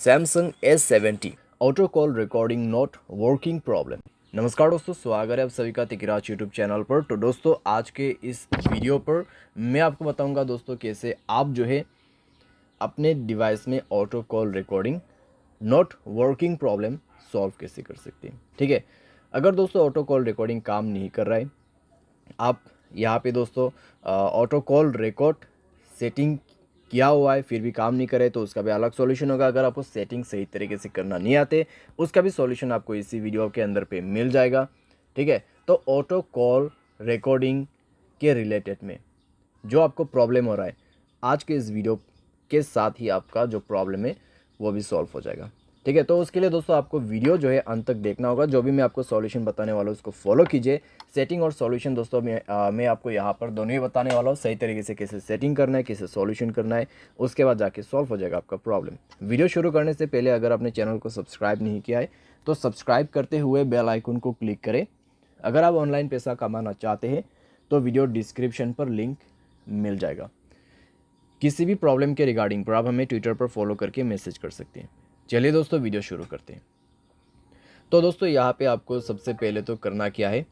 Samsung A70 auto call recording not working problem. नमस्कार दोस्तों, स्वागत है आप सभी का तिकराज यूट्यूब चैनल पर। तो दोस्तों, आज के इस वीडियो पर मैं आपको बताऊंगा दोस्तों कैसे आप जो है अपने डिवाइस में auto call recording not working problem solve कैसे कर सकते हैं। ठीक है, अगर दोस्तों ऑटो कॉल रिकॉर्डिंग काम नहीं कर रहा है, आप यहाँ पे दोस्तों ऑटो कॉल रिकॉर्ड सेटिंग किया हुआ है फिर भी काम नहीं करे तो उसका भी अलग सॉल्यूशन होगा। अगर आपको सेटिंग सही तरीके से करना नहीं आते, उसका भी सॉल्यूशन आपको इसी वीडियो के अंदर पे मिल जाएगा। ठीक है, तो ऑटो कॉल रिकॉर्डिंग के रिलेटेड में जो आपको प्रॉब्लम हो रहा है, आज के इस वीडियो के साथ ही आपका जो प्रॉब्लम है वो भी सॉल्व हो जाएगा। ठीक है, तो उसके लिए दोस्तों आपको वीडियो जो है अंत तक देखना होगा। जो भी मैं आपको सॉल्यूशन बताने वाला हूँ उसको फॉलो कीजिए। सेटिंग और सॉल्यूशन दोस्तों मैं आपको यहाँ पर दोनों ही बताने वाला हूँ, सही तरीके से कैसे सेटिंग करना है, कैसे सॉल्यूशन करना है, उसके बाद जाके सॉल्व हो जाएगा आपका प्रॉब्लम। वीडियो शुरू करने से पहले अगर आपने चैनल को सब्सक्राइब नहीं किया है तो सब्सक्राइब करते हुए बेल आइकन को क्लिक करें। अगर आप ऑनलाइन पैसा कमाना चाहते हैं तो वीडियो डिस्क्रिप्शन पर लिंक मिल जाएगा। किसी भी प्रॉब्लम के रिगार्डिंग पर आप हमें ट्विटर पर फॉलो करके मैसेज कर सकते हैं। चलिए दोस्तों, वीडियो शुरू करते हैं। तो दोस्तों, यहाँ पे आपको सबसे पहले तो करना क्या है,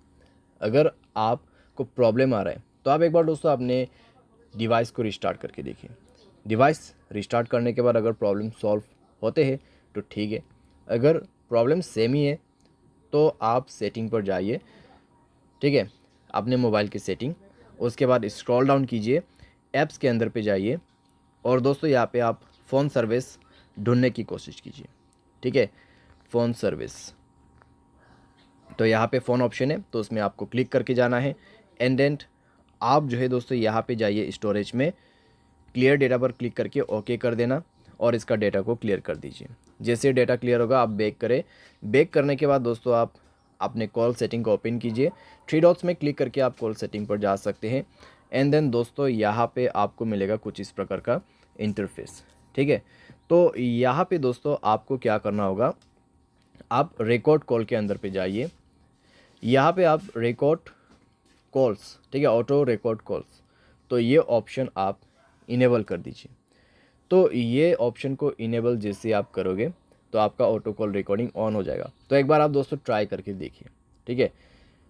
अगर आपको प्रॉब्लम आ रहा है तो आप एक बार दोस्तों अपने डिवाइस को रिस्टार्ट करके देखिए। डिवाइस रिस्टार्ट करने के बाद अगर प्रॉब्लम सॉल्व होते हैं तो ठीक है, अगर प्रॉब्लम सेम ही है तो आप सेटिंग पर जाइए। ठीक है, अपने मोबाइल की सेटिंग, उसके बाद स्क्रॉल डाउन कीजिए, ऐप्स के अंदर पे जाइए और दोस्तों यहाँ पे आप फ़ोन सर्विस ढूंढने की कोशिश कीजिए। ठीक है, फ़ोन सर्विस, तो यहाँ पे फ़ोन ऑप्शन है तो उसमें आपको क्लिक करके जाना है। एंड देन आप जो है दोस्तों यहाँ पे जाइए स्टोरेज में, क्लियर डेटा पर क्लिक करके ओके कर देना और इसका डेटा को क्लियर कर दीजिए। जैसे डेटा क्लियर होगा आप बैक करें। बैक करने के बाद दोस्तों आप अपने कॉल सेटिंग को ओपन कीजिए। थ्री डॉट्स में क्लिक करके आप कॉल सेटिंग पर जा सकते हैं। एंड देन दोस्तों यहाँ पे आपको मिलेगा कुछ इस प्रकार का इंटरफेस। ठीक है, तो यहाँ पे दोस्तों आपको क्या करना होगा, आप रिकॉर्ड कॉल के अंदर पे जाइए। यहाँ पे आप रिकॉर्ड कॉल्स, ठीक है, ऑटो रिकॉर्ड कॉल्स, तो ये ऑप्शन आप इनेबल कर दीजिए। तो ये ऑप्शन को इनेबल जैसे आप करोगे तो आपका ऑटो कॉल रिकॉर्डिंग ऑन हो जाएगा। तो एक बार आप दोस्तों ट्राई करके देखिए। ठीक है,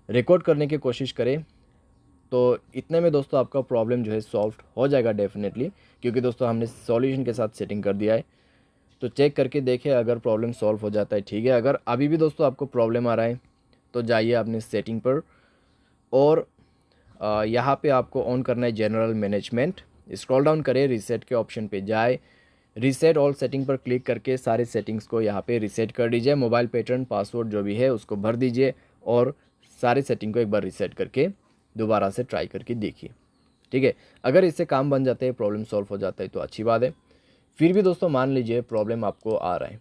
रिकॉर्ड करने की कोशिश करें तो इतने में दोस्तों आपका प्रॉब्लम जो है सॉल्व हो जाएगा डेफिनेटली, क्योंकि दोस्तों हमने सॉल्यूशन के साथ सेटिंग कर दिया है। तो चेक करके देखें, अगर प्रॉब्लम सॉल्व हो जाता है ठीक है। अगर अभी भी दोस्तों आपको प्रॉब्लम आ रहा है तो जाइए अपने सेटिंग पर और यहाँ पे आपको ऑन करना है जनरल मैनेजमेंट। स्क्रॉल डाउन करें, रीसेट के ऑप्शन पे जाए, रीसेट ऑल सेटिंग पर क्लिक करके सारे सेटिंग्स को यहाँ पे रीसेट कर दीजिए। मोबाइल पैटर्न, पासवर्ड जो भी है उसको भर दीजिए और सारे सेटिंग को एक बार रीसेट करके दोबारा से ट्राई करके देखिए। ठीक है, अगर इससे काम बन जाता है, प्रॉब्लम सॉल्व हो जाता है तो अच्छी बात है। फिर भी दोस्तों मान लीजिए प्रॉब्लम आपको आ रहा है,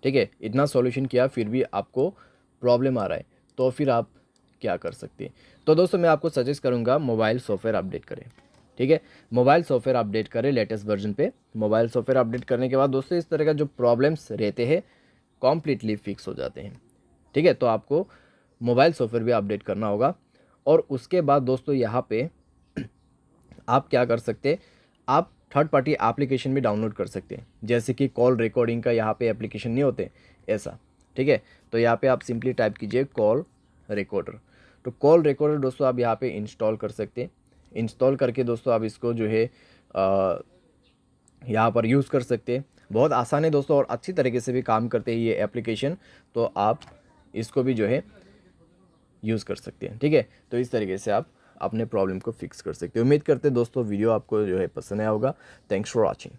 ठीक है, इतना सॉल्यूशन किया फिर भी आपको प्रॉब्लम आ रहा है, तो फिर आप क्या कर सकते हैं। तो दोस्तों मैं आपको सजेस्ट करूंगा मोबाइल सॉफ्टवेयर अपडेट करें। ठीक है, मोबाइल सॉफ्टवेयर अपडेट करें लेटेस्ट वर्जन पे। मोबाइल सॉफ्टवेयर अपडेट करने के बाद दोस्तों इस तरह का जो प्रॉब्लम्स रहते हैं कॉम्प्लीटली फिक्स हो जाते हैं। ठीक है, तो आपको मोबाइल सॉफ्टवेयर भी अपडेट करना होगा। और उसके बाद दोस्तों यहाँ पे आप क्या कर सकते हैं, आप थर्ड पार्टी एप्लीकेशन भी डाउनलोड कर सकते हैं, जैसे कि कॉल रिकॉर्डिंग का यहाँ पे एप्लीकेशन नहीं होते ऐसा। ठीक है, तो यहाँ पे आप सिंपली टाइप कीजिए कॉल रिकॉर्डर। तो कॉल रिकॉर्डर दोस्तों आप यहाँ पे इंस्टॉल कर सकते हैं। इंस्टॉल करके दोस्तों आप इसको जो है यहाँ पर यूज़ कर सकते हैं। बहुत आसान है दोस्तों और अच्छी तरीके से भी काम करते हैं ये एप्लीकेशन, तो आप इसको भी जो है यूज़ कर सकते हैं। ठीक है, तो इस तरीके से आप अपने प्रॉब्लम को फिक्स कर सकते हैं। उम्मीद करते हैं दोस्तों वीडियो आपको जो है पसंद आया होगा। Thanks for watching.